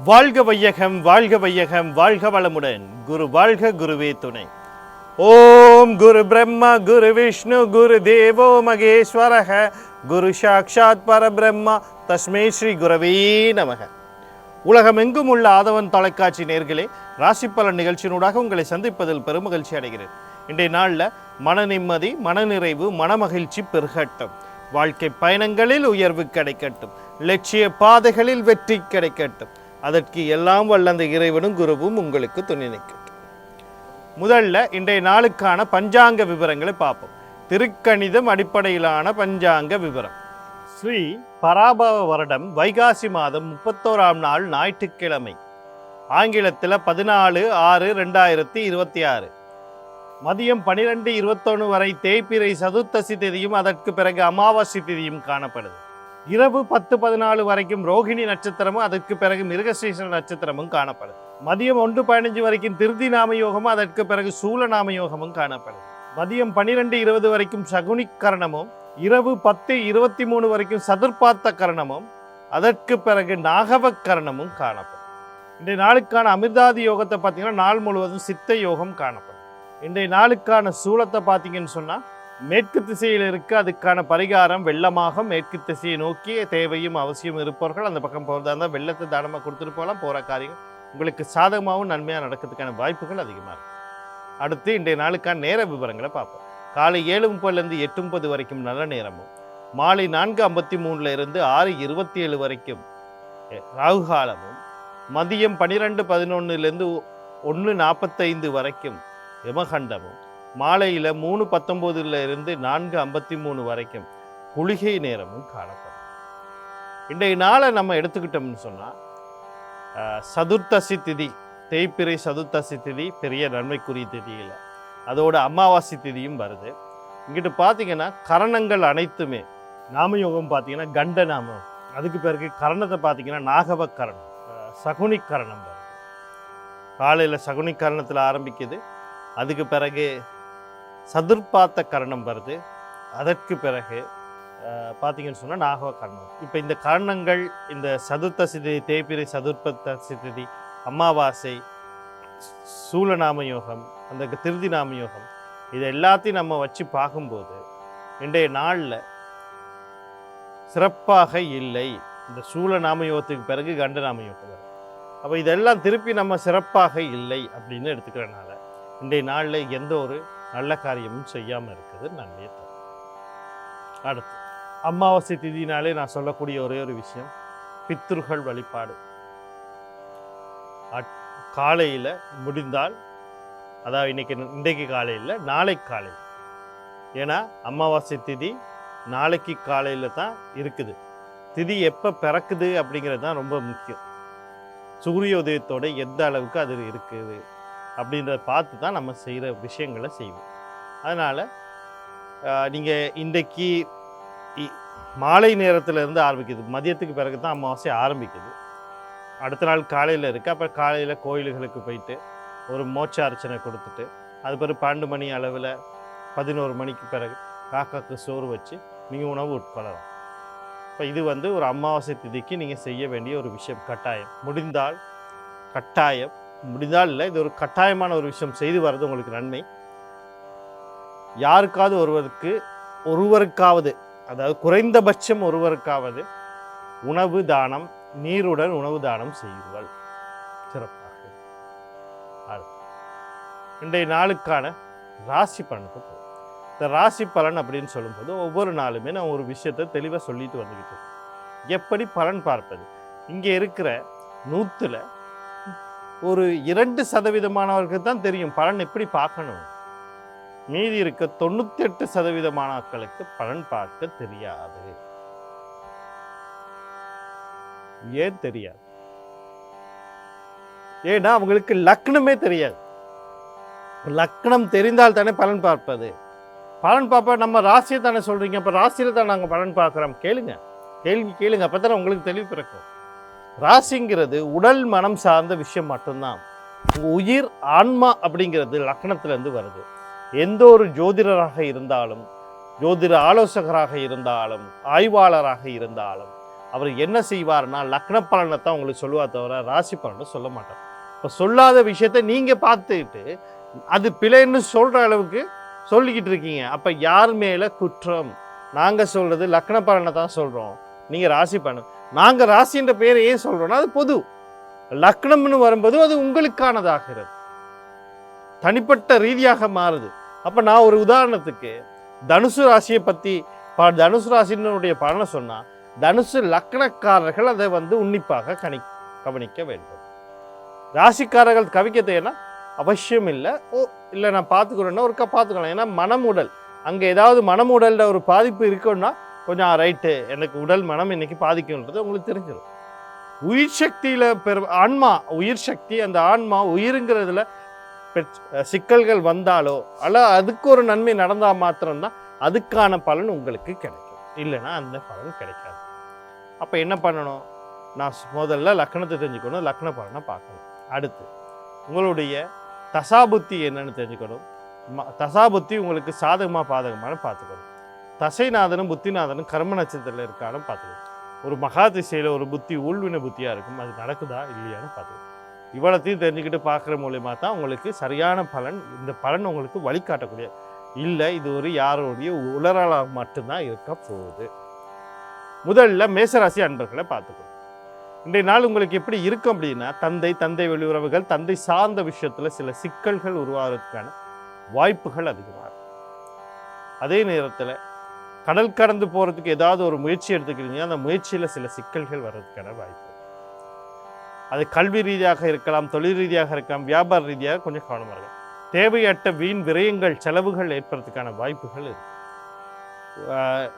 வாழ்க வையகம், வாழ்க வையகம், வாழ்க வளமுடன். குரு வாழ்க, குருவே துணை. ஓம் குரு பிரம்மா, குரு விஷ்ணு, குரு தேவோ மகேஸ்வரக, குரு சாக்ஷாத் பரபிரம்மா, தஸ்மே ஸ்ரீ குரவே நமக. உலகமெங்கும் உள்ள ஆதவன் தொலைக்காட்சி நேர்களே, ராசி பலன் நிகழ்ச்சியினூடாக உங்களை சந்திப்பதில் பெருமகிழ்ச்சி அடைகிறேன். இன்றைய நாளில் மன நிம்மதி, மனநிறைவு, மனமகிழ்ச்சி பெருகட்டும். வாழ்க்கை பயணங்களில் உயர்வு கிடைக்கட்டும். லட்சிய பாதைகளில் வெற்றி கிடைக்கட்டும். அதற்கு எல்லாம் வல்ல அந்த இறைவனும் குருவும் உங்களுக்கு துணை நிற்கட்டும். முதல்ல இன்றைய நாளுக்கான பஞ்சாங்க விவரங்களை பார்ப்போம். திருக்கணிதம் அடிப்படையிலான பஞ்சாங்க விவரம். ஸ்ரீ பராபவ வருடம் வைகாசி மாதம் 31ஆம் நாள் ஞாயிற்றுக்கிழமை, ஆங்கிலத்தில் 14/6/2026 மதியம் 12:21 வரை தேய்பிறை சதுர்த்தசி திதியும் அதற்கு பிறகு அமாவாசை திதியும் காணப்படுது. இரவு 10:14 வரைக்கும் ரோகிணி நட்சத்திரமும் அதற்கு பிறகு மிருகசீஷ நட்சத்திரமும் காணப்படுது. மதியம் 1:15 வரைக்கும் திருதி நாம யோகமும் அதற்கு பிறகு சூல நாம யோகமும் காணப்படுது. மதியம் 12:20 வரைக்கும் சகுனி கரணமும், இரவு 10:23 வரைக்கும் சதுர்பாத்த கரணமும் அதற்கு பிறகு நாகவ கரணமும் காணப்படும். இன்றைய நாளுக்கான அமிர்தாதி யோகத்தை பார்த்தீங்கன்னா நாள் முழுவதும் சித்த யோகம் காணப்படும். இன்றைய நாளுக்கான சூலத்தை பார்த்தீங்கன்னு சொன்னால் மேற்கு திசையில் இருக்க அதுக்கான பரிகாரம் வெள்ளமாக மேற்கு திசையை நோக்கி தேவையும் அவசியம் இருப்பவர்கள் அந்த பக்கம் போகிறதா இருந்தால் வெள்ளத்தை தானமாக கொடுத்துட்டு போகலாம். போகிற காரியம் உங்களுக்கு சாதகமாகவும் நன்மையாக நடக்கிறதுக்கான வாய்ப்புகள் அதிகமாக இருக்கும். அடுத்து இன்றைய நாளுக்கான நேர விவரங்களை பார்ப்போம். காலை 7:30 8:30 வரைக்கும் நல்ல நேரமும், மாலை 4:53 6:27 வரைக்கும் ராகு காலமும், மதியம் 12:11 1:45 வரைக்கும் யமகண்டமும், மாலையில் 3:19 4:53 வரைக்கும் குளிகை நேரமும் காணப்படும். இன்றைய நாளை நம்ம எடுத்துக்கிட்டோம்னு சொன்னால் சதுர்த்தசி திதி, தேய்பிறை சதுர்த்தசி திதி பெரிய நன்மைக்குரிய திதியில், அதோட அமாவாசை திதியும் வருது. இங்கிட்டு பார்த்தீங்கன்னா கரணங்கள் அனைத்துமே நாமயோகம் பார்த்தீங்கன்னா கண்ட நாமம், அதுக்கு பிறகு கரணத்தை பார்த்தீங்கன்னா நாகவ கரணம், சகுனி கரணம் வருது. காலையில் சகுனி கரணத்தில் ஆரம்பிக்குது, அதுக்கு பிறகு சதுர்பாத்த கரணம் வருது, அதற்கு பிறகு பார்த்தீங்கன்னு சொன்னால் நாகவ கரணம். இப்போ இந்த கரணங்கள், இந்த சதுர்த்தசி திதி, தேய்பிறை சதுர்பத்தசி திதி, அமாவாசை, சூலநாம யோகம், அந்த திருதி நாம யோகம், இது எல்லாத்தையும் நம்ம வச்சு பார்க்கும்போது இன்றைய நாளில் சிறப்பாக இல்லை. இந்த சூலநாம யோகத்துக்கு பிறகு கண்டநாம யோகம் வரும். அப்போ இதெல்லாம் திருப்பி நம்ம சிறப்பாக இல்லை அப்படின்னு எடுத்துக்கிறனால இன்றைய நாளில் எந்த ஒரு நல்ல காரியமும் செய்யாமல் இருக்குது நன்மையை தரும். அடுத்து அமாவாசை திதினாலே நான் சொல்லக்கூடிய ஒரே ஒரு விஷயம், பித்ருகள் வழிபாடு. காலையில் முடிந்தால், அதாவது இன்றைக்கு காலையில் நாளை காலை, ஏன்னா அமாவாசை திதி நாளைக்கு காலையில் தான் இருக்குது. திதி எப்போ பிறக்குது அப்படிங்கிறது தான் ரொம்ப முக்கியம். சூரிய உதயத்தோட எந்த அளவுக்கு அது இருக்குது அப்படின்றத பார்த்து தான் நம்ம செய்கிற விஷயங்களை செய்வோம். அதனால் நீங்கள் இன்றைக்கு மாலை நேரத்துலேருந்து ஆரம்பிக்குது, மதியத்துக்கு பிறகு தான் அமாவாசை ஆரம்பிக்குது. அடுத்த நாள் காலையில் இருக்குது. அப்புறம் காலையில் கோயில்களுக்கு போயிட்டு ஒரு மோட்ச அர்ச்சனை கொடுத்துட்டு, அது பிறகு 12 மணி அளவில் 11 மணிக்கு பிறகு காக்காக்கு சோறு வச்சு நீங்கள் உணவு உட்கொள்ளலாம். இப்போ இது ஒரு அமாவாசை திதிக்கு நீங்கள் செய்ய வேண்டிய ஒரு விஷயம். கட்டாயம் முடிந்தால் இல்லை, இது ஒரு கட்டாயமான ஒரு விஷயம். செய்து வர்றது உங்களுக்கு நன்மை. யாருக்காவது ஒருவருக்காவது, அதாவது குறைந்தபட்சம் ஒருவருக்காவது உணவு தானம், நீருடன் உணவு தானம் செய்யுங்கள், சிறப்பாக. இன்றைய நாளுக்கான ராசி பலனுக்கு போகும். இந்த ராசி பலன் அப்படின்னு சொல்லும்போது ஒவ்வொரு நாளுமே நான் ஒரு விஷயத்தை தெளிவாக சொல்லிட்டு வந்துக்கிட்டு இருக்கேன். எப்படி பலன் பார்ப்பது? இங்கே இருக்கிற 100ல் ஒரு 2% தான் தெரியும் பலன் எப்படி பார்க்கணும். மீதி இருக்க 98% மக்களுக்கு பலன் பார்க்க தெரியாது. ஏன் தெரியாது? ஏன்னா அவங்களுக்கு லக்னமே தெரியாது. லக்னம் தெரிந்தால் தானே பலன் பார்ப்பது. பலன் பார்ப்ப நம்ம ராசியை தானே சொல்றீங்க, அப்போ ராசியில் தான் நாங்கள் பலன் பார்க்குறோம். கேள்வி கேளுங்க, அப்போ தானே உங்களுக்கு தெளிவு பிறக்கும். ராசிங்கிறது உடல் மனம் சார்ந்த விஷயம் மட்டும்தான். உயிர் ஆன்மா அப்படிங்கிறது லக்னத்திலேருந்து வருது. எந்த ஒரு ஜோதிடராக இருந்தாலும், ஜோதிட ஆலோசகராக இருந்தாலும், ஆய்வாளராக இருந்தாலும், அவர் என்ன செய்வார்னா லக்ன பலனை தான் உங்களுக்கு சொல்லுவார் தவிர ராசி பலனை சொல்ல மாட்டார். இப்போ சொல்லாத விஷயத்தை நீங்கள் பார்த்துக்கிட்டு அது பிழைன்னு சொல்கிற அளவுக்கு சொல்லிக்கிட்டு இருக்கீங்க. அப்போ யார் மேலே குற்றம்? நாங்கள் சொல்கிறது லக்ன பலனை தான் சொல்கிறோம், நீங்கள் ராசி பலன். நாங்கள் ராசின்ற பேரை ஏன் சொல்கிறோன்னா அது பொது. லக்னம்னு வரும்போது அது உங்களுக்கானதாகிறது, தனிப்பட்ட ரீதியாக மாறுது. அப்போ நான் ஒரு உதாரணத்துக்கு தனுசு ராசியை பற்றி தனுசு ராசினுடைய பலனை சொன்னால் தனுசு லக்னக்காரர்கள் அதை உன்னிப்பாக கவனிக்க வேண்டும். ராசிக்காரர்கள் கவிக்க தேவைன்னா அவசியம் இல்லை. இல்லை நான் பார்த்துக்கிறேன்னா ஒருக்கா பார்த்துக்கலாம். ஏன்னா மனம் உடல் அங்கே ஏதாவது மனம் உடல்ல ஒரு பாதிப்பு இருக்குன்னா கொஞ்சம் ரைட்டு, எனக்கு உடல் மனம் இன்னைக்கு பாதிக்கும்ன்றது உங்களுக்கு தெரிஞ்சிடும். உயிர் சக்தியில் ஆன்மா உயிர் சக்தி, அந்த ஆன்மா உயிருங்கிறதுல சிக்கல்கள் வந்தாலோ அல்ல அதுக்கு ஒரு நன்மை நடந்தால் மாத்திரம்தான் அதுக்கான பலன் உங்களுக்கு கிடைக்கும், இல்லைன்னா அந்த பலன் கிடைக்காது. அப்போ என்ன பண்ணணும்? நான் முதல்ல லக்னத்தை தெரிஞ்சுக்கணும், லக்ன பலனை பார்க்கணும். அடுத்து உங்களுடைய தசாபுத்தி என்னன்னு தெரிஞ்சுக்கணும். தசாபுத்தி உங்களுக்கு சாதகமாக பாதகமான பார்த்துக்கணும். தசைநாதனும் புத்திநாதனும் கர்ம நட்சத்திரத்தில் இருக்கான்னு பார்த்துக்கணும். ஒரு மகா திசையில் ஒரு புத்தி உள்வின புத்தியாக இருக்கும், அது நடக்குதா இல்லையான்னு பார்த்துக்கணும். இவ்வளோத்தையும் தெரிஞ்சுக்கிட்டு பார்க்குற மூலியமாக தான் உங்களுக்கு சரியான பலன். இந்த பலன் உங்களுக்கு வழிகாட்டக்கூடிய இல்லை, இது ஒரு யாரோடைய உளறலாக மட்டும்தான் இருக்க போகுது. முதல்ல மேசராசி அன்பர்களை பார்த்துக்கணும். இன்றைய நாள் உங்களுக்கு எப்படி இருக்கும் அப்படின்னா தந்தை வழி உறவுகள், தந்தை சார்ந்த விஷயத்தில் சில சிக்கல்கள் உருவாகிறதுக்கான வாய்ப்புகள் அதிகமாக இருக்கும். அதே நேரத்தில் கடல் கடந்து போகிறதுக்கு ஏதாவது ஒரு முயற்சி எடுத்துக்கிறீங்க, அந்த முயற்சியில் சில சிக்கல்கள் வர்றதுக்கான வாய்ப்பு. அது கல்வி ரீதியாக இருக்கலாம், தொழில் ரீதியாக இருக்கலாம், வியாபார ரீதியாக கொஞ்சம் கவனமாக இருக்கும். தேவையற்ற வீண் விரயங்கள் செலவுகள் ஏற்படுறதுக்கான வாய்ப்புகள் இருக்கு.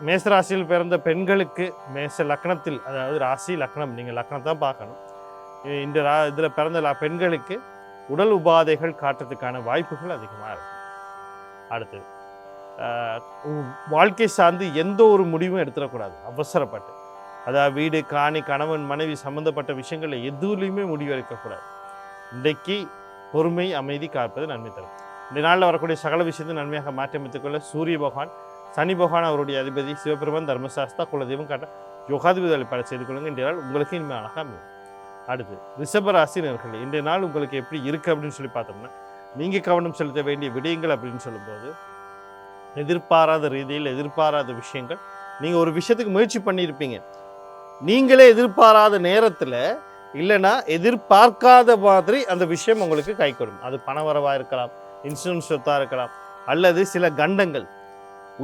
மேசராசியில் பிறந்த பெண்களுக்கு மேச லக்னத்தில், அதாவது ராசி லக்னம், நீங்கள் லக்னம் தான் பார்க்கணும். இந்த இதில் பிறந்த பெண்களுக்கு உடல் உபாதைகள் காட்டுறதுக்கான வாய்ப்புகள் அதிகமாக இருக்கும். அடுத்தது வாழ்க்கை சார்ந்து எந்த ஒரு முடிவும் எடுத்துடக்கூடாது அவசரப்பட்டு. அதாவது வீடு காணி கணவன் மனைவி சம்மந்தப்பட்ட விஷயங்களில் எதுலேயுமே முடிவு எடுக்கக்கூடாது. இன்றைக்கு பொறுமை அமைதி காப்பது நன்மை தரும். இந்த நாளில் வரக்கூடிய சகல விஷயத்தை நன்மையாக மாற்றியமைத்துக்கொள்ள சூரிய பகவான், சனி பகவான் அவருடைய அதிபதி, சிவபெருமான், தர்மசாஸ்தா, குலதெய்வம் காட்ட யோகாதிபதி வழிபாடு செய்து கொள்ளுங்க. இன்றைய நாள் உங்களுக்கு இனிமே அழகாக அமையும். அடுத்து ரிஷபராசி நேயர்களே, இன்றைய நாள் உங்களுக்கு எப்படி இருக்குது அப்படின்னு சொல்லி பார்த்தோம்னா, நீங்கள் கவனம் செலுத்த வேண்டிய விடயங்கள் அப்படின்னு சொல்லும்போது எதிர்பாராத ரீதியில் எதிர்பாராத விஷயங்கள். நீங்கள் ஒரு விஷயத்துக்கு முயற்சி பண்ணியிருப்பீங்க, நீங்களே எதிர்பாராத நேரத்தில் இல்லைன்னா எதிர்பார்க்காத மாதிரி அந்த விஷயம் உங்களுக்கு கை கொடுக்கும். அது பணவரவாக இருக்கலாம், இன்சூரன்ஸ் சொத்தாக இருக்கலாம், அல்லது சில கண்டங்கள்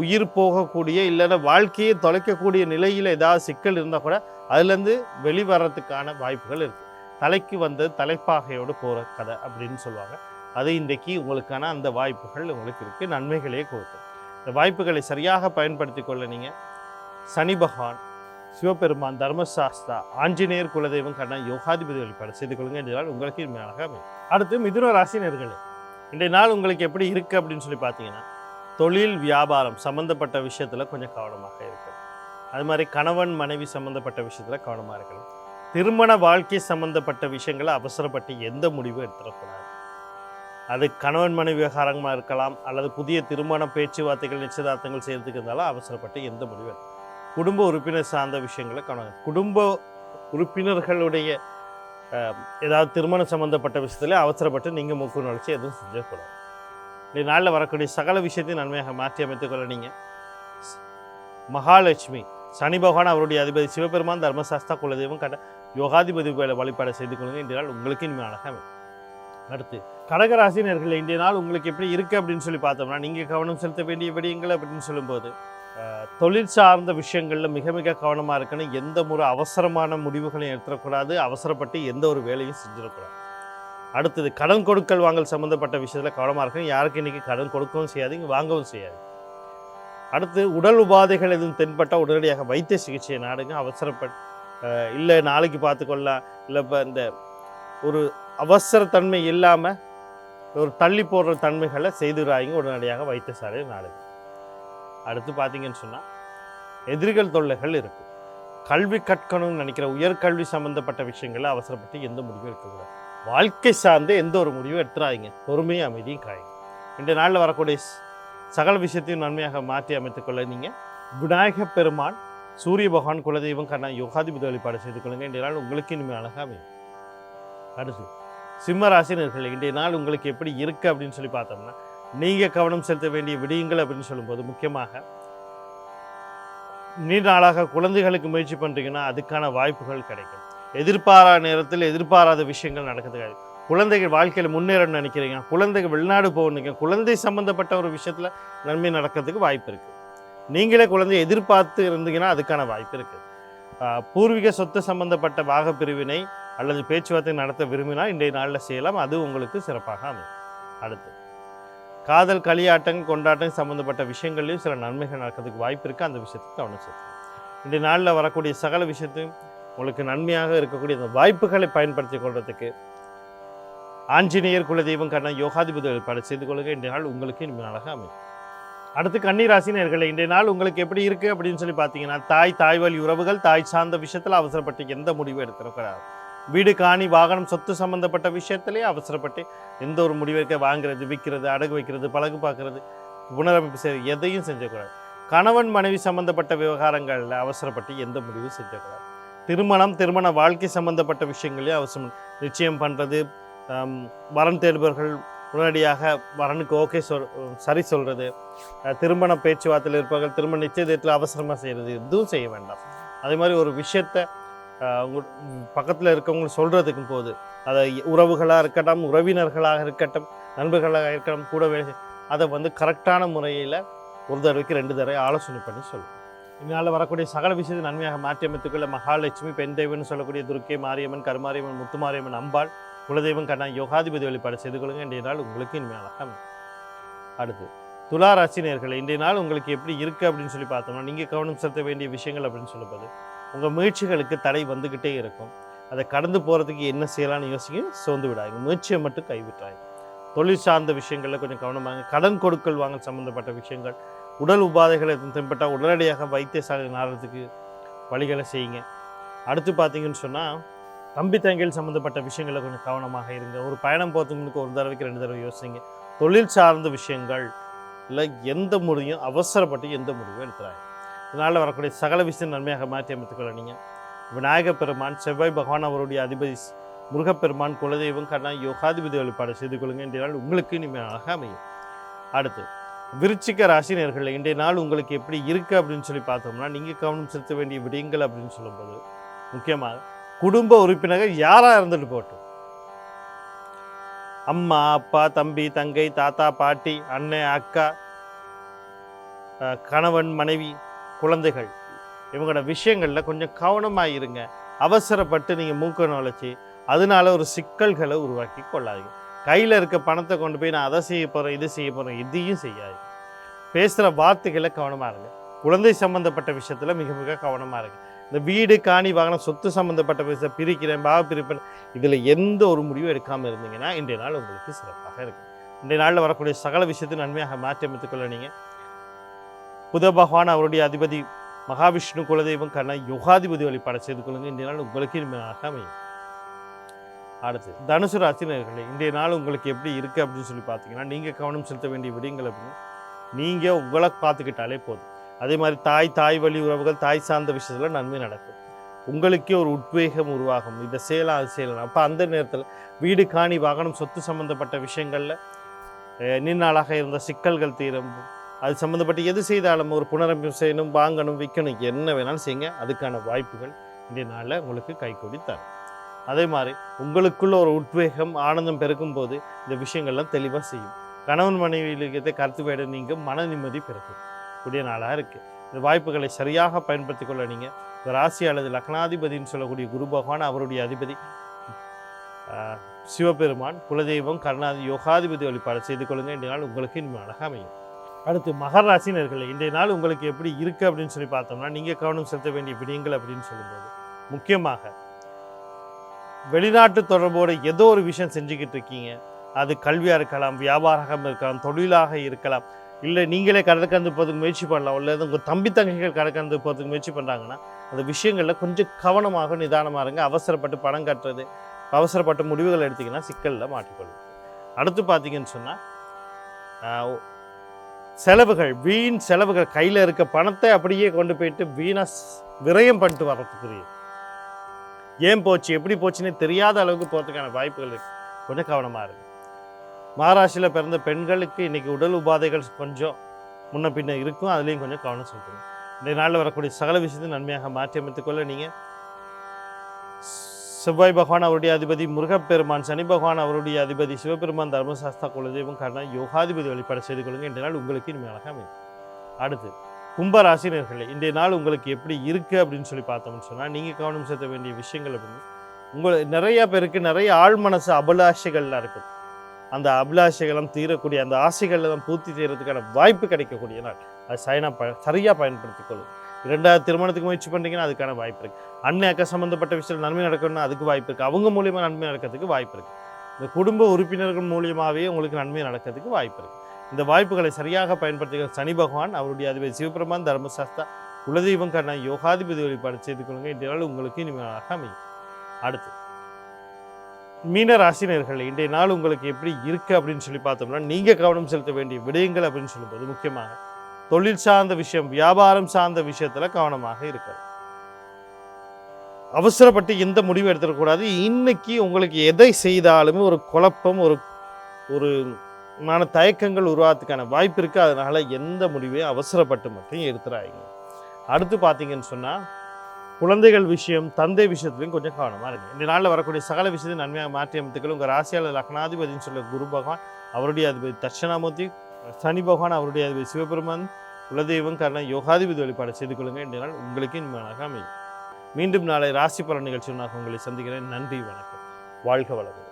உயிர் போகக்கூடிய இல்லைன்னா வாழ்க்கையை தொலைக்கக்கூடிய நிலையில் ஏதாவது சிக்கல் இருந்தால் கூட அதுலேருந்து வெளிவரத்துக்கான வாய்ப்புகள் இருக்குது. தலைக்கு வந்த தலைப்பாகையோடு போகிற கதை அப்படின்னு சொல்லுவாங்க. அது இன்றைக்கு உங்களுக்கான அந்த வாய்ப்புகள் உங்களுக்கு இருக்குது, நன்மைகளே கொடுக்கும். இந்த வாய்ப்புகளை சரியாக பயன்படுத்தி கொள்ள நீங்கள் சனி பகவான், சிவபெருமான், தர்மசாஸ்தா, ஆஞ்சநேயர், குலதெய்வம் கண்ணா யோகாதிபதி வழிபாடு செய்து கொள்ளுங்க. இன்றைய நாள் உங்களுக்கு இனிமையாக அமையும். அடுத்து மிதுன ராசி நேயர்களே, இன்றைய நாள் உங்களுக்கு எப்படி இருக்குது அப்படின்னு சொல்லி பார்த்தீங்கன்னா, தொழில் வியாபாரம் சம்மந்தப்பட்ட விஷயத்தில் கொஞ்சம் கவனமாக இருக்கணும். அது மாதிரி கணவன் மனைவி சம்மந்தப்பட்ட விஷயத்தில் கவனமாக இருக்கணும். திருமண வாழ்க்கை சம்மந்தப்பட்ட விஷயங்களை அவசரப்பட்டு எந்த முடிவும் எடுத்துடக்கூடாது. அது கணவன் மனைவி விவகாரமாக இருக்கலாம், அல்லது புதிய திருமண பேச்சுவார்த்தைகள் நிச்சயதார்த்தங்கள் செய்கிறதுக்கு இருந்தாலும் அவசரப்பட்டு எந்த முடிவும். குடும்ப உறுப்பினர் சார்ந்த விஷயங்களை கவனம். குடும்ப உறுப்பினர்களுடைய ஏதாவது திருமணம் சம்மந்தப்பட்ட விஷயத்தில் அவசரப்பட்டு நீங்கள் மூக்கு நுழைச்சி எதுவும் செஞ்சக்கூடாது. இந்த நாளில் வரக்கூடிய சகல விஷயத்தையும் நன்மையாக மாற்றி அமைத்துக்கொள்ள நீங்கள் மகாலட்சுமி, சனி பகவான் அவருடைய அதிபதி, சிவபெருமான், தர்மசாஸ்தா, குலதெய்வம் கண்ட யோகாதிபதி வழிபாடு செய்து கொள்ளுங்க. இன்றைய நாள் உங்களுக்கு இனிமே அழகாக. அடுத்து கடகராசி நேயர்களே, இன்றைய நாள் உங்களுக்கு எப்படி இருக்குது அப்படின்னு சொல்லி பார்த்தோம்னா, நீங்கள் கவனம் செலுத்த வேண்டிய விடயங்கள் அப்படின்னு சொல்லும்போது தொழில் சார்ந்த விஷயங்களில் மிக மிக கவனமாக இருக்கணும். எந்த ஒரு அவசரமான முடிவுகளையும் எடுத்துடக்கூடாது, அவசரப்பட்டு எந்த ஒரு வேலையும் செஞ்சிடக்கூடாது. அடுத்தது கடன் கொடுக்கல் வாங்கல் சம்மந்தப்பட்ட விஷயத்தில் கவனமாக இருக்கணும். யாருக்கு இன்றைக்கி கடன் கொடுக்கவும் செய்யாது, இங்கே வாங்கவும் செய்யாது. அடுத்து உடல் உபாதைகள் எதுவும் தென்பட்டால் உடனடியாக வைத்திய சிகிச்சையை நாடுங்க. அவசரப்பட்டு இல்லை நாளைக்கு பார்த்துக்கொள்ளலாம், இல்லை இப்போ இந்த ஒரு அவசரத்தன்மை இல்லாமல் ஒரு தள்ளி போடுற தன்மைகளை செய்துறாங்க, உடனடியாக வைத்தியசாலையை நாடுங்க. அடுத்து பார்த்தீங்கன்னு சொன்னால் எதிரிகள் தொல்லைகள் இருக்கும். கல்வி கற்கணும்னு நினைக்கிற உயர்கல்வி சம்மந்தப்பட்ட விஷயங்களை அவசரப்பட்டு எந்த முடிவும் இருக்கக்கூடாது. வாழ்க்கை சார்ந்து எந்த ஒரு முடிவும் எடுத்துறாங்க, பொறுமையும் அமைதியும் காயுங்க. இந்த நாளில் வரக்கூடிய சகல விஷயத்தையும் நன்மையாக மாற்றி அமைத்துக்கொள்ள நீங்கள் விநாயகப் பெருமான், சூரிய பகவான் குலதெய்வம் கண்ணா யோகாதிபதி வழிபாடு செய்து கொள்ளுங்க. இன்றைய நாள் உங்களுக்கு இனிமேல் அழகாக அமையும். அடுத்து சிம்ம ராசினர்கள், இன்றைய நாள் உங்களுக்கு எப்படி இருக்குது அப்படின்னு சொல்லி பார்த்தோம்னா, நீங்கள் கவனம் செலுத்த வேண்டிய விடயங்கள் அப்படின்னு சொல்லும்போது முக்கியமாக நீண்ட நாளாக குழந்தைகளுக்கு முயற்சி பண்ணுறீங்கன்னா அதுக்கான வாய்ப்புகள் கிடைக்கும். எதிர்பாராத நேரத்தில் எதிர்பாராத விஷயங்கள் நடக்குது. குழந்தைகள் வாழ்க்கையில் முன்னேறணும்னு நினைக்கிறீங்க, குழந்தைகள் வெளிநாடு போகணுங்க, குழந்தை சம்மந்தப்பட்ட ஒரு விஷயத்தில் நன்மை நடக்கிறதுக்கு வாய்ப்பு இருக்குது. நீங்களே குழந்தையை எதிர்பார்த்து இருந்தீங்கன்னா அதுக்கான வாய்ப்பு இருக்குது. பூர்வீக சொத்து சம்பந்தப்பட்ட பாக பிரிவினை அல்லது பேச்சுவார்த்தை நடத்த விரும்பினால் இன்றைய நாளில் செய்யலாம். அது உங்களுக்கு சிறப்பாக அமையும். அடுத்து காதல், களியாட்டம், கொண்டாட்டம் சம்மந்தப்பட்ட விஷயங்கள்லையும் சில நன்மைகள் நடக்கிறதுக்கு வாய்ப்பு இருக்குது. அந்த விஷயத்துக்கு கவனம் செலுத்தணும். இன்றைய நாளில் வரக்கூடிய சகல விஷயத்தையும் உங்களுக்கு நன்மையாக இருக்கக்கூடிய அந்த வாய்ப்புகளை பயன்படுத்தி கொள்வதற்கு ஆஞ்சநேயர் குலதெய்வம் கண்ணா யோகாதிபதி வழிபாடு செய்து கொள்ளுங்க. இன்றைய நாள் உங்களுக்கு இனிமேல் அழகாக அமையும். அடுத்து கன்னிராசினர்களே, இன்றைய நாள் உங்களுக்கு எப்படி இருக்குது அப்படின்னு சொல்லி பார்த்தீங்கன்னா, தாய் வழி உறவுகள், தாய் சார்ந்த விஷயத்தில் அவசரப்பட்டு எந்த முடிவும் எடுத்துருக்கிறார். வீடு, காணி, வாகனம், சொத்து சம்மந்தப்பட்ட விஷயத்திலேயே அவசரப்பட்டு எந்த ஒரு முடிவு எடுக்க வாங்குறது, விற்கிறது, அடகு வைக்கிறது, பழகு பார்க்கறது, புனரமைப்பு செய்கிறது எதையும் செஞ்சக்கூடாது. கணவன் மனைவி சம்மந்தப்பட்ட விவகாரங்களில் அவசரப்பட்டு எந்த முடிவும் செஞ்சக்கூடாது. திருமண வாழ்க்கை சம்மந்தப்பட்ட விஷயங்களையும் அவசரம் நிச்சயம் பண்ணுறது, வரன் தேடுபவர்கள் உடனடியாக வரனுக்கு ஓகே சரி சொல்கிறது, திருமண பேச்சுவார்த்தையில் இருப்பவர்கள் திருமண நிச்சயத்தில் அவசரமாக செய்கிறது எதுவும் செய்ய வேண்டாம். அதே மாதிரி ஒரு விஷயத்தை பக்கத்தில் இருக்கவங்க சொல்கிறதுக்கும் போது அதை உறவுகளாக இருக்கட்டும், உறவினர்களாக இருக்கட்டும், நண்பர்களாக இருக்கட்டும், கூட வேலை அதை கரெக்டான முறையில் ஒரு தடவைக்கு 2 தடவை ஆலோசனை பண்ணி சொல்லுங்கள். இதனால் வரக்கூடிய சகல விஷயத்தை நன்மையாக மாற்றி அமைத்துக்கொள்ள மகாலட்சுமி, பெண் தெய்வம்னு சொல்லக்கூடிய துர்க்கை, மாரியம்மன், கருமாரியம்மன், முத்துமாரியம்மன், அம்பாள், குலதெய்வம் கண்ணா யோகாதிபதி வழிபாடு செய்து கொள்ளுங்க. இன்றைய நாள் உங்களுக்கு இனிமையாக. அடுத்து துலா ராசி நேயர்களே, இன்றைய நாள் உங்களுக்கு எப்படி இருக்குது அப்படின்னு சொல்லி பார்த்தோம்னா, நீங்கள் கவனம் செலுத்த வேண்டிய விஷயங்கள் அப்படின்னு சொல்லும்போது உங்கள் முயற்சிகளுக்கு தடை வந்துக்கிட்டே இருக்கும். அதை கடந்து போகிறதுக்கு என்ன செய்யலாம்னு யோசிக்க சோர்ந்து விடாங்க. முயற்சியை மட்டும் கைவிட்டாங்க. தொழில் சார்ந்த விஷயங்களில் கொஞ்சம் கவனமாக, கடன் கொடுக்கல் வாங்கல் சம்மந்தப்பட்ட விஷயங்கள், உடல் உபாதைகளை தென்பட்டால் உடனடியாக வைத்தியசாலை நாடுறதுக்கு வழிகளை செய்யுங்க. அடுத்து பார்த்தீங்கன்னு சொன்னால், தம்பி தங்கைகள் சம்மந்தப்பட்ட விஷயங்களில் கொஞ்சம் கவனமாக இருங்க. ஒரு பயணம் போகிறதுக்கு ஒரு தடவைக்கு 2 தடவை யோசிங்க. தொழில் சார்ந்த விஷயங்கள் இல்லை எந்த முடிவும் அவசரப்பட்டு எந்த முடிவும் எடுத்துறாங்க. இதனால் வரக்கூடிய சகல விஷயம் நன்மையாக மாற்றி அமைத்துக்கொள்ள நீங்கள் விநாயகப் பெருமான், செவ்வாய் பகவான் அவருடைய அதிபதி முருகப்பெருமான், குலதெய்வம் கண்ணா யோகாதிபதி வழிபாடு செய்து கொள்ளுங்க. இன்றைய நாள் உங்களுக்கு இனிமையாக அமையும். அடுத்து விருச்சிக ராசி நேயர்களே, இன்றைய நாள் உங்களுக்கு எப்படி இருக்குது அப்படின்னு சொல்லி பார்த்தோம்னா, நீங்கள் கவனம் செலுத்த வேண்டிய விடயங்கள் அப்படின்னு சொல்லும்போது முக்கியமாக குடும்ப உறுப்பினர்கள் யாராக இருந்துட்டு போட்டோம், அம்மா, அப்பா, தம்பி, தங்கை, தாத்தா, பாட்டி, அண்ணன், அக்கா, கணவன், மனைவி, குழந்தைகள், இவங்களோட விஷயங்களில் கொஞ்சம் கவனமாக இருங்க. அவசரப்பட்டு நீங்கள் மூக்க நுழைச்சி அதனால ஒரு சிக்கல்களை உருவாக்கி கொள்ளாதீங்க. கையில் இருக்க பணத்தை கொண்டு போய் நான் அதை செய்ய போகிறேன், இது செய்ய போகிறேன், இதையும் செய்யாது. பேசுகிற வார்த்தைகளை கவனமாக இருங்க. குழந்தை சம்மந்தப்பட்ட விஷயத்தில் மிக மிக கவனமாக இருங்க. இந்த வீடு, காணி, வாகனம், சொத்து சம்மந்தப்பட்ட விஷயம் பிரிக்கிறேன், பாவ பிரிப்பேன், இதில் எந்த ஒரு முடிவும் எடுக்காமல் இருந்தீங்கன்னா இன்றைய நாள் உங்களுக்கு சிறப்பாக இருக்கும். இன்றைய நாளில் வரக்கூடிய சகல விஷயத்தை நன்மையாக மாற்றி அமைத்துக்கொள்ள நீங்கள் புத பகவான் அவருடைய அதிபதி மகாவிஷ்ணு, குலதெய்வம் கண்ணா யோகாதிபதி வழிபாடு செய்து கொள்ளுங்க. இன்றைய நாள் உங்களுக்கு இனிமையாக அமையும். அடுத்து தனுசு ராசி நேயர்களே, இன்றைய நாள் உங்களுக்கு எப்படி இருக்குது அப்படின்னு சொல்லி பார்த்தீங்கன்னா, நீங்கள் கவனம் செலுத்த வேண்டிய விடயங்கள் அப்படின்னு நீங்கள் உங்களை பார்த்துக்கிட்டாலே போதும். அதே மாதிரி தாய் வழி உறவுகள், தாய் சார்ந்த விஷயத்தில் நன்மை நடக்கும். உங்களுக்கே ஒரு உத்வேகம் உருவாகும், இதை செய்யலாம் அது செய்யலாம். அப்போ அந்த நேரத்தில் வீடு, காணி, வாகனம், சொத்து சம்மந்தப்பட்ட விஷயங்களில் நீண்ட இருந்த சிக்கல்கள் தீரும். அது சம்மந்தப்பட்டு எது செய்தாலும் ஒரு புனரமைப்பு செய்யணும், வாங்கணும், விற்கணும், என்ன வேணாலும் செய்யுங்க. அதுக்கான வாய்ப்புகள் இன்றைய நாளில் உங்களுக்கு கைகூடி தரும். அதே மாதிரி உங்களுக்குள்ள ஒரு உத்வேகம், ஆனந்தம் பெருக்கும் போது இந்த விஷயங்கள்லாம் தெளிவாக செய்யும். கணவன் மனைவியிலே கருத்து வேட நீங்கள் மன நிம்மதி பெருக்கும் கூடிய நாளாக இருக்குது. இந்த வாய்ப்புகளை சரியாக பயன்படுத்தி கொள்ள நீங்கள் ராசி அல்லது லக்னாதிபதினு சொல்லக்கூடிய குரு பகவான் அவருடைய அதிபதி சிவபெருமான், குலதெய்வம் கருணாதி யோகாதிபதி வழிபாடு செய்து கொள்ளுங்கள். இன்றைய நாள் உங்களுக்கு இனிமே அழகாக அமையும். அடுத்து மகர ராசி நேயர்களே, இன்றைய நாள் உங்களுக்கு எப்படி இருக்குது அப்படின்னு சொல்லி பார்த்தோம்னா, நீங்கள் கவனம் செலுத்த வேண்டிய விடயங்கள் அப்படின்னு சொல்லும்போது முக்கியமாக வெளிநாட்டு தொடர்போடு ஏதோ ஒரு விஷயம் செஞ்சுக்கிட்டு இருக்கீங்க. அது கல்வியாக இருக்கலாம், வியாபாரம் இருக்கலாம், தொழிலாக இருக்கலாம், இல்லை நீங்களே கடற்கந்து போகிறதுக்கு முயற்சி பண்ணலாம், இல்லை உங்கள் தம்பி தங்கைகள் கடற்கந்து போகிறதுக்கு முயற்சி பண்ணுறாங்கன்னா அந்த விஷயங்களில் கொஞ்சம் கவனமாக நிதானமாக இருங்க. அவசரப்பட்டு பணம் கட்டுறது, அவசரப்பட்ட முடிவுகள் எடுத்திங்கன்னா சிக்கலில் மாட்டிக்கொள்ளும். அடுத்து பார்த்தீங்கன்னு சொன்னால் செலவுகள், வீண் செலவுகள், கையில் இருக்க பணத்தை அப்படியே கொண்டு போயிட்டு வீணாக விரயம் பண்ணிட்டு வர்றதுக்குரிய ஏன் போச்சு எப்படி போச்சுன்னே தெரியாத அளவுக்கு போகிறதுக்கான வாய்ப்புகள் இருக்குது. கொஞ்சம் கவனமாக இருக்குது. மகாராஷ்டிரியில் பிறந்த பெண்களுக்கு இன்றைக்கி உடல் உபாதைகள் கொஞ்சம் முன்ன பின்ன இருக்கும். அதுலேயும் கொஞ்சம் கவனம் செலுத்தணும். இந்த நாளில் வரக்கூடிய சகல விஷயத்தை நன்மையாக மாற்றி அமைத்துக்கொள்ள நீங்கள் செவ்வாய் பகவான் அவருடைய அதிபதி முருகப்பெருமான், சனி பகவான் அவருடைய அதிபதி சிவபெருமான், தர்மசாஸ்தா குலதெய்வம் காரணம் யோகாதிபதி வழிபாடு செய்து கொள்ளுங்கள். இன்றைய நாள் உங்களுக்கு இனிமையாக அமையும். அடுத்து கும்பராசினியர்களே, இன்றைய நாள் உங்களுக்கு எப்படி இருக்குது அப்படின்னு சொல்லி பார்த்தோம்னு சொன்னால், நீங்கள் கவனம் செலுத்த வேண்டிய விஷயங்கள் அப்படின்னு நிறையா பேருக்கு நிறைய ஆழ் மனசு அபிலாஷைகள்லாம் இருக்கும். அந்த அபிலாஷைகளும் தீரக்கூடிய அந்த ஆசைகளில் தான் பூர்த்தி செய்கிறதுக்கான வாய்ப்பு கிடைக்கக்கூடிய நாள். அது சரியாக பயன்படுத்திக் கொள்ளும். 2வது திருமணத்துக்கு முயற்சி பண்ணுறீங்கன்னா அதுக்கான வாய்ப்பு இருக்குது. அண்ணன் அக்கா சம்மந்தப்பட்ட விஷயத்தில் நன்மை நடக்கணும்னா அதுக்கு வாய்ப்பு இருக்குது. அவங்க மூலியமாக நன்மை நடக்கிறதுக்கு வாய்ப்பு இருக்குது. இந்த குடும்ப உறுப்பினர்கள் மூலியமாகவே உங்களுக்கு நன்மை நடக்கிறதுக்கு வாய்ப்பு இருக்குது. இந்த வாய்ப்புகளை சரியாக பயன்படுத்திக்க சனி பகவான் அவருடைய அதிபதி சிவபெருமான், தர்மசாஸ்தா குலதெய்வம் காரணம் யோகாதிபதி வழிபாடு செய்து கொள்ளுங்கள். இன்றைய நாள் உங்களுக்கு இனிமையாக அமையும். அடுத்து மீன ராசினியர்கள், இன்றைய நாள் உங்களுக்கு எப்படி இருக்குது அப்படின்னு சொல்லி பார்த்தோம்னா, நீங்கள் கவனம் செலுத்த வேண்டிய விடயங்கள் அப்படின்னு சொல்லும்போது முக்கியமாக தொழில் சார்ந்த விஷயம், வியாபாரம் சார்ந்த விஷயத்தில் கவனமாக இருக்கிறது. அவசரப்பட்டு எந்த முடிவும் எடுத்துடக்கூடாது. இன்னைக்கு உங்களுக்கு எதை செய்தாலுமே ஒரு குழப்பம், ஒரு மன தயக்கங்கள் உருவாகிறதுக்கான வாய்ப்பு இருக்குது. அதனால் எந்த முடிவையும் அவசரப்பட்டு மட்டும் எடுத்துறாங்க. அடுத்து பார்த்தீங்கன்னு சொன்னால், குழந்தைகள் விஷயம், தந்தை விஷயத்துலையும் கொஞ்சம் கவனமாக இருக்குது. இந்த நாளில் வரக்கூடிய சகல விஷயத்தையும் நன்மையாக மாற்றி அமைத்துக்கள். உங்கள் ராசியாளர் லக்னாதிபதினு சொல்ல குரு பகவான் அவருடைய அதிபதி தட்சிணாமூர்த்தி, சனி பகவான் அவருடைய அதிபதி சிவபெருமான், குலதெய்வம் காரணம் யோகாதிபதி வழிபாடு செய்து கொள்ளுங்கள். இந்த நாள் உங்களுக்கு இனிமையாக அமையும். மீண்டும் நாளை ராசி பலன் நிகழ்ச்சியாக உங்களை சந்திக்கிறேன். நன்றி, வணக்கம். வாழ்க வளமுடன்.